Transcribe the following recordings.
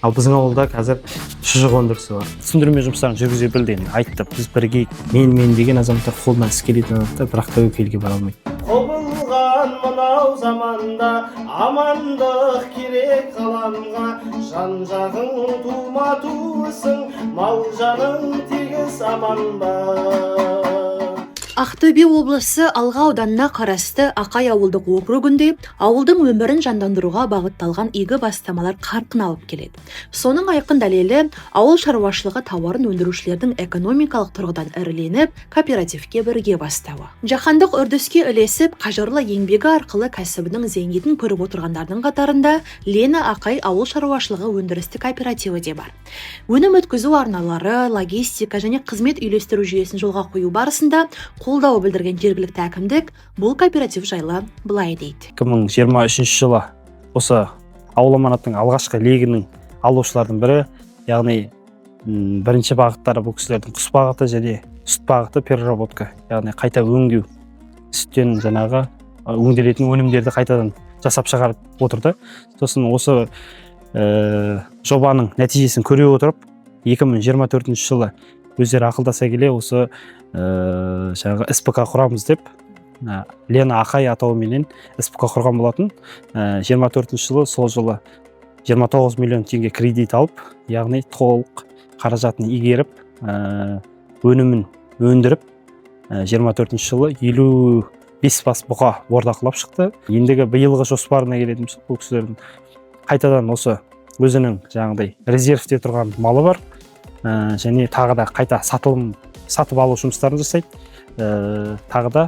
Ал біздің ауылда қазір шұжық өндірісі бар. Түсіндірме жұмыстарын жүргізе білді, айтты, біз бірге мен деген азаматтар қолынан іс келетін адамдар, бірақ тәуекелге бара алмайды. Құбылған мынау заманда амандық керек қаламға, жан-жағың тума-туысың, мал жаның тегіс аман ба. Ақтөбе облысы Алға ауданына қарасты Ақай ауылдық округінде ауылдың өмірін жандандыруға бағытталған игі бастамалар қарқын алып келеді. Соның айқын дәлелі ауыл шаруашылығы тауарын өндірушілердің экономикалық тұрғыдан іріленіп, кооперативке бірге бастауы. Жаһандық үрдіске ілесіп, қажырлы еңбегі арқылы кәсібінің зейнетін көріп отырғандардың қатарында Лена Ақай ауыл шаруашылығы өндірістік кооперативі де бар. Өнім өткізу арналары, логистика және қызмет үйлестіру жүйесін жолға қою барысында қолдау білдірген жергілікті әкімдік бұл кооператив жайлы былай дейді. 2023 жылы осы ауыл аманаттың алғашқы легінің алушылардың бірі, яғни бірінші бағыттары бұл кісілердің құс бағыты және сүт бағыты переработка, яғни қайта өңдеу, сүттен жаңағы өңделетін өнімдерді қайтадан жасап шығарып отырды. Сосын осы жобаның нәтижесін көре отырып 2024 жылы өздері ақылдаса келе осы жаңағы СПК құрамыз деп Лена Ақай атауыменен СПК құрған болатын. 24 жылы сол жылы 29 миллион теңге кредит алып, яғни толық қаражатын игеріп, өнімін өндіріп, 24 жылы 55 бас бұқа бордақылап шықты. Ендігі биылғы жоспарына келетін болсақ, бұл кісілердің қайтадан осы өзінің жаңағыдай резервте тұрған малы бар, және тағы да қайта сатып алу жұмыстарын жасайды. Тағы да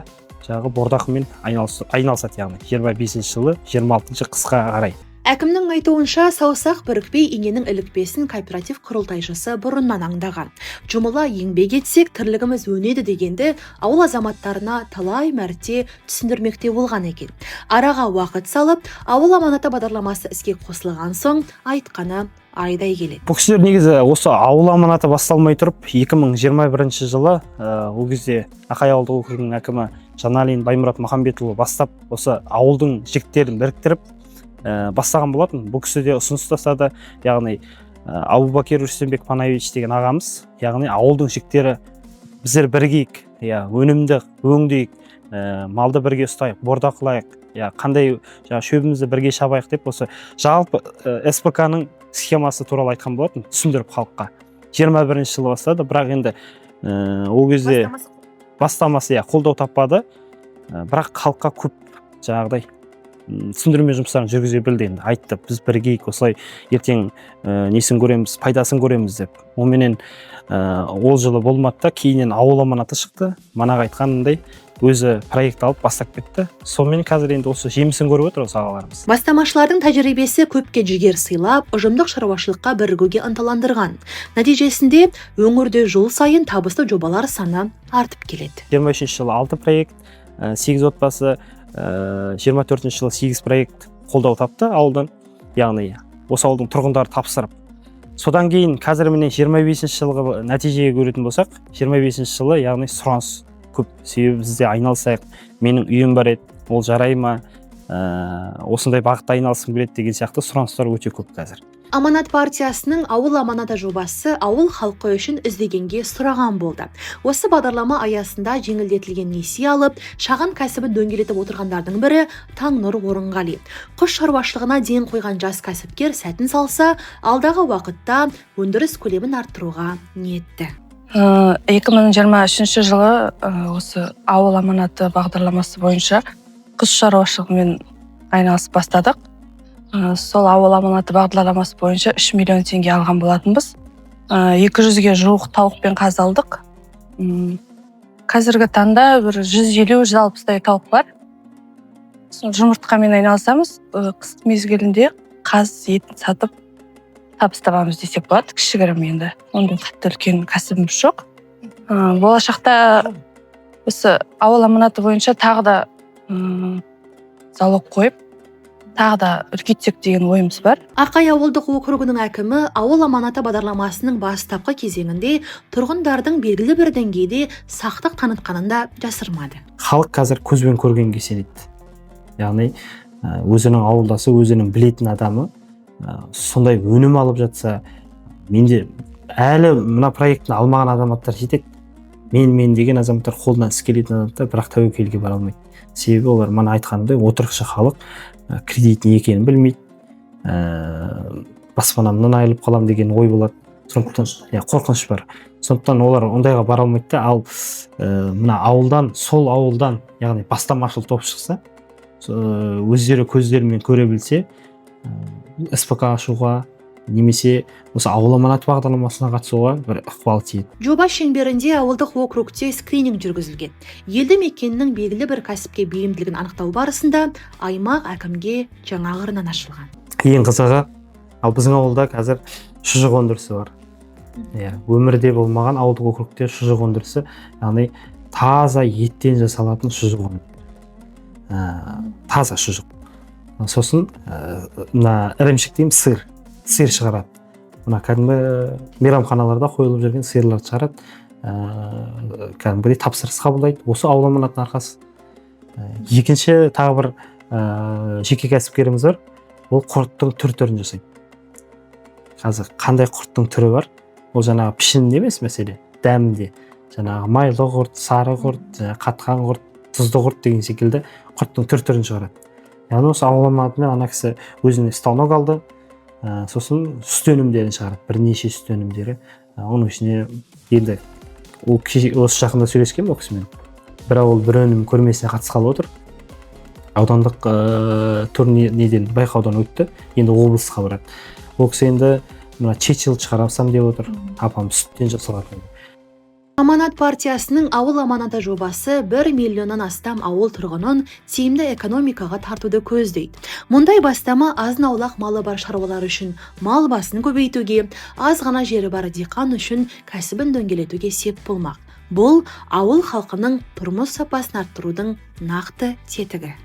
жаңағы бордақымен айналысады, яғни 25 жылы 26 қысқа қарай. Әкімнің айтуынша, саусақ бірікпей иненің ілікпесін кооператив құрылтайшысы бұрыннан аңдаған. Жұмыла еңбек етсек, тірлігіміз өнеді дегенді ауыл азаматтарына талай мәрте түсіндірмекте болған екен. Араға уақыт салып, ауыл аманаты бағдарламасы іске қосылған соң айтқаны айдай келеді. Бұл кісілер негізі осы ауыл аманаты басталмай тұрып, 2021 жылы ол кезде Ақай ауылдық округінің әкімі Жаналин Баймұрат Махамбетұлы бастап, осы ауылдың жігіттерін біріктіріп бастаған болатын. Бұл кісі де ұсыныс тастады, яғни Абубакир Рүстембек Панайевич деген ағамыз, яғни ауылдың жігіттері біздер біргейік, өнімді өңдейік, малды бірге ұстайық, бордақылайық, қандай шөбімізді бірге шабайық деп осы жалпы СПК-ның схемасы туралы айтқан болатын, түсіндіріп халыққа. 21 жылы бастады, бірақ енді ол кезде бастамасы қолдау таппады, бірақ халыққа көп жаңағыдай түсіндірме жұмыстарын жүргізе білді, айтты, біз біргейік, осылай ертең несін көреміз, пайдасын көреміз деп. Оменен ол жылы болмады да, кейіннен ауыл аманаты шықты, манағы айтқанындай өзі проект алып бастап кетті. Сонымен қазір енді осы жемісін көріп отыр осы ағаларымыз. Бастамашылардың тәжірибесі көпке жігер сыйлап, ұжымдық шаруашылыққа бірігуге ынталандырған. Нәтижесінде өңірде жыл сайын табысты жобалар саны артып келеді. 23 жылы 6 проект, 8 отбасы, 24 жылы 8 проект қолдау тапты ауылдан, яғни осы ауылдың тұрғындары тапсырып. Содан кейін қазір міне 25 жылғы нәтижеге көретін болсақ, 25 жылы яғни сұраныс көп, себебі бізде айналысайық, менің үйім бар еді, ол жарай ма, осындай бағытта айналысым келеді деген сияқты сұраныстар өте көп қазір. Аманат партиясының ауыл аманаты жобасы ауыл халқы үшін іздегенге сұраған болды. Осы бағдарлама аясында жеңілдетілген несие алып, шағын кәсібін дөңгелетіп отырғандардың бірі Таңнұр Орынғали. Құс шаруашылығына ден қойған жас кәсіпкер сәтін салса, алдағы уақытта өндіріс көлемін арттыруға ниетті. 2023 жылы осы ауыл аманаты бағдарламасы бойынша құс шаруашылығымен айналысып бастадық. Сол ауыл аманаты бағдарламасы бойынша 3 миллион теңге алған болатынбыз. 200-ге жуық тауық пен қаз алдық. Қазіргі таңда бір 150-160 тауық бар. Жұмыртқамен айналысамыз. Қыс мезгілінде қаз етін сатып табыс табамыз десек болады. Кішігірім енді. Ондай қатты үлкен кәсібіміз жоқ. Болашақта осы ауыл аманаты бойынша тағы да залог қойып, тағы да үлкейтсек деген ойымыз бар. Ақай ауылдық округінің әкімі ауыл аманаты бағдарламасының бастапқы кезеңінде тұрғындардың белгілі бір деңгейде сақтық танытқанында жасырмады. Халық қазір көзбен көргенге сенеді. Яғни өзінің ауылдасы, өзінің білетін адамы сондай өнім алып жатса, менде әлі мына проектіні алмаған азаматтар жетеді. Мен деген азаматтар, қолынан іс келетін азаматтар, бірақ тәуекелге бара алмайды. Себебі олар мана айтқанымдай отырықшы халық, кредит не екенін білмейді, баспанамнан айырылып қалам деген ой болады. Сондықтан қорқыныш бар. Сондықтан олар ондайға бара алмайды да. Ал мына ауылдан, сол ауылдан, яғни бастамашыл топ шықса, өздері көздерімен көре білсе, СПК ашуға немесе осы ауыл аманаты бағдарламасына қатысуға бір ықпал тиеді. Жоба шеңберінде ауылдық округте скрининг жүргізілген. Елді мекеннің белгілі бір кәсіпке бейімділігін анықтау барысында аймақ әкімге жаңа қырынан ашылған. Ең қызығы, ал біздің ауылда қазір шұжық өндірісі бар. Өмірде болмаған ауылдық округте шұжық өндірісі, яғни таза еттен жасалатын шұжық өндірісі. Таза шұжық. Сосын мына ірімшік дейміз, сиыр шығарады. Мына кәдімгі мейрамханаларда қойылып жүрген сиырларды шығарады. Кәдімгідей тапсырыс қабылдайды. Осы ауыл аманатының арқасы. Екінші тағы бір жеке кәсіпкеріміз бар. Ол құрттың түр-түрін жасайды. Қазір қандай құрттың түрі бар? Ол жаңағы пішінде емес мәселе, дәмінде. Жаңағы майлы құрт, сары құрт, қатқан құрт, тұзды құрт деген секілді құрттың түр-түрін шығарады. Яғни осы ауыл аманатымен ана кісі өзіне станок алды. Сосын сүт өнімдерін шығарады, бірнеше сүт өнімдері. Оның ішіне енді осы жақында сөйлескен ол кісімен. Бір ауыл бір өнім көрмесіне қатысқалы отыр. Аудандық неден байқаудан өтті. Енді облысқа барады. Ол кісі енді мына чечил шығарсам деп отыр. Апам сүттен жасалатын. Аманат партиясының ауыл аманаты жобасы 1 миллионнан астам ауыл тұрғынын тиімді экономикаға тартуды көздейді. Мұндай бастама азын-аулақ малы бар шаруалар үшін мал басын көбейтуге, аз ғана жері бар диқан үшін кәсібін дөңгелетуге сеп болмақ. Бұл ауыл халқының тұрмыс сапасын арттырудың нақты тетігі.